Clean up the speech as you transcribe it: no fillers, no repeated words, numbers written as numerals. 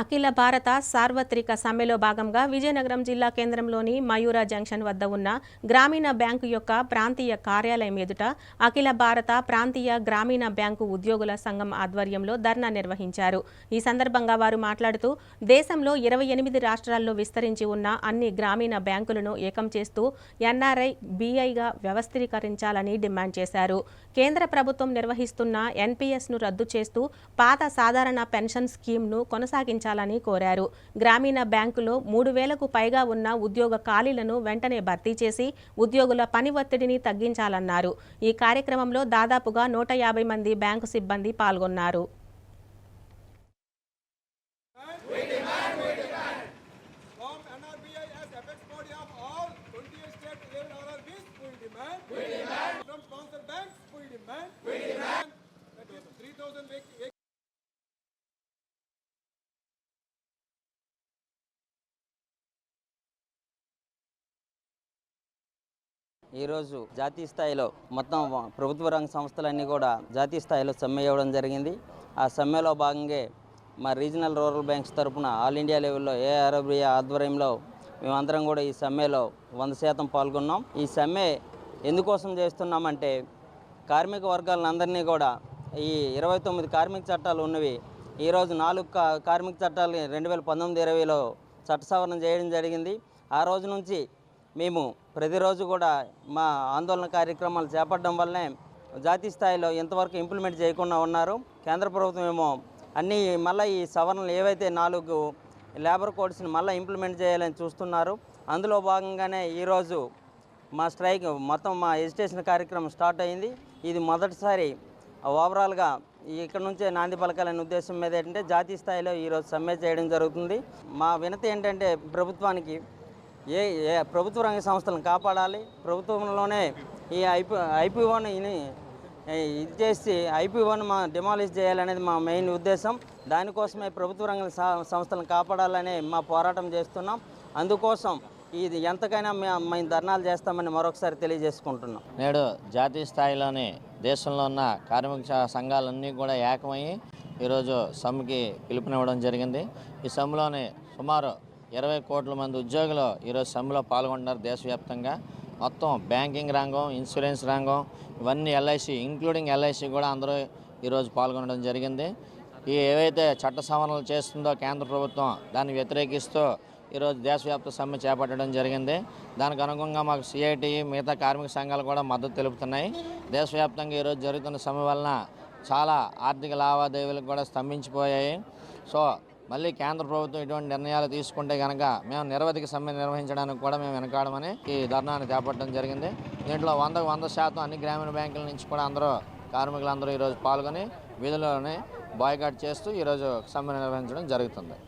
అఖిల భారత సార్వత్రిక సమ్మెలో భాగంగా విజయనగరం జిల్లా కేంద్రంలోని మయూర జంక్షన్ వద్ద ఉన్న గ్రామీణ బ్యాంకు యొక్క ప్రాంతీయ కార్యాలయం ఎదుట అఖిల భారత ప్రాంతీయ గ్రామీణ బ్యాంకు ఉద్యోగుల సంఘం ఆధ్వర్యంలో ధర్నా నిర్వహించారు. ఈ సందర్భంగా వారు మాట్లాడుతూ దేశంలో 28 రాష్ట్రాల్లో విస్తరించి ఉన్న అన్ని గ్రామీణ బ్యాంకులను ఏకం చేస్తూ ఎన్ఆర్ఐ బీఐగా వ్యవస్థీకరించాలని డిమాండ్ చేశారు. కేంద్ర ప్రభుత్వం నిర్వహిస్తున్న ఎన్పీఎస్ను రద్దు చేస్తూ పాత సాధారణ పెన్షన్ స్కీమ్ను కొనసాగించాలని కోరారు. గ్రామీణ బ్యాంకులో 3,000కు పైగా ఉన్న ఉద్యోగ ఖాళీలను వెంటనే భర్తీ చేసి ఉద్యోగుల పని ఒత్తిడిని తగ్గించాలన్నారు. ఈ కార్యక్రమంలో దాదాపుగా 150 మంది బ్యాంకు సిబ్బంది పాల్గొన్నారు. ఈరోజు జాతీయ స్థాయిలో మొత్తం ప్రభుత్వ రంగ సంస్థలన్నీ కూడా జాతీయ స్థాయిలో సమ్మె ఇవ్వడం జరిగింది. ఆ సమ్మెలో భాగంగా మా రీజనల్ రూరల్ బ్యాంక్స్ తరఫున ఆల్ ఇండియా లెవెల్లో ఏఆర్బిఐ ఆధ్వర్యంలో మేమందరం కూడా ఈ సమ్మెలో 100% పాల్గొన్నాం. ఈ సమ్మె ఎందుకోసం చేస్తున్నామంటే కార్మిక వర్గాలందరినీ కూడా ఈ 29 కార్మిక చట్టాలు ఉన్నవి ఈరోజు 4 కార్మిక చట్టాలు 2019-20లో చట్ట సవరణ చేయడం జరిగింది. ఆ రోజు నుంచి మేము ప్రతిరోజు కూడా మా ఆందోళన కార్యక్రమాలు చేపట్టడం వల్లనే జాతీయ స్థాయిలో ఇంతవరకు ఇంప్లిమెంట్ చేయకుండా ఉన్నారు. కేంద్ర ప్రభుత్వం ఏమో అన్నీ మళ్ళీ ఈ సవరణలు ఏవైతే 4 లేబర్ కోడ్స్ని మళ్ళీ ఇంప్లిమెంట్ చేయాలని చూస్తున్నారు. అందులో భాగంగానే ఈరోజు మా స్ట్రైక్ మొత్తం మా ఎజిటేషన్ కార్యక్రమం స్టార్ట్ అయింది. ఇది మొదటిసారి ఓవరాల్గా ఇక్కడ నుంచే నాంది పలకాలనే ఉద్దేశం మీద ఏంటంటే జాతీయ స్థాయిలో ఈరోజు సమ్మె చేయడం జరుగుతుంది. మా వినతి ఏంటంటే ప్రభుత్వానికి ఏ ప్రభుత్వ రంగ సంస్థలను కాపాడాలి, ప్రభుత్వంలోనే ఈ ఐపీఓని ఇది చేసి ఐపీఓని మా డిమాలిష్ చేయాలనేది మా మెయిన్ ఉద్దేశం. దానికోసమే ప్రభుత్వ రంగ సంస్థలను కాపాడాలని మా పోరాటం చేస్తున్నాం. అందుకోసం ఇది ఎంతకైనా మేము ధర్నాలు చేస్తామని మరొకసారి తెలియజేసుకుంటున్నాం. నేడు జాతీయ స్థాయిలోని దేశంలో ఉన్న కార్మిక సంఘాలన్నీ కూడా ఏకమయ్యి ఈరోజు సమ్మెకి పిలుపునివ్వడం జరిగింది. ఈ సమ్మెలోని సుమారు 20 కోట్ల మంది ఉద్యోగులు ఈరోజు సమ్మెలో పాల్గొంటున్నారు. దేశవ్యాప్తంగా మొత్తం బ్యాంకింగ్ రంగం, ఇన్సూరెన్స్ రంగం, ఇవన్నీ ఎల్ఐసి ఇంక్లూడింగ్ ఎల్ఐసి కూడా అందరూ ఈరోజు పాల్గొనడం జరిగింది. ఈ ఏవైతే చట్ట సవరణలు చేస్తుందో కేంద్ర ప్రభుత్వం దాన్ని వ్యతిరేకిస్తూ ఈరోజు దేశవ్యాప్త సమ్మె చేపట్టడం జరిగింది. దానికి అనుగుణంగా మాకు సిఐటి మిగతా కార్మిక సంఘాలు కూడా మద్దతు తెలుపుతున్నాయి. దేశవ్యాప్తంగా ఈరోజు జరుగుతున్న సమ్మె వలన చాలా ఆర్థిక లావాదేవీలకు కూడా స్తంభించిపోయాయి. సో మళ్ళీ కేంద్ర ప్రభుత్వం ఇటువంటి నిర్ణయాలు తీసుకుంటే కనుక మేము నిరవధిక సమ్మె నిర్వహించడానికి కూడా మేము వెనకాడమని ఈ ధర్నాన్ని చేపట్టడం జరిగింది. దీంట్లో 100% అన్ని గ్రామీణ బ్యాంకుల నుంచి కూడా కార్మికులందరూ ఈరోజు పాల్గొని వీధుల్లోనే బాయ్కాట్ చేస్తూ ఈరోజు సమ్మె నిర్వహించడం జరుగుతుంది.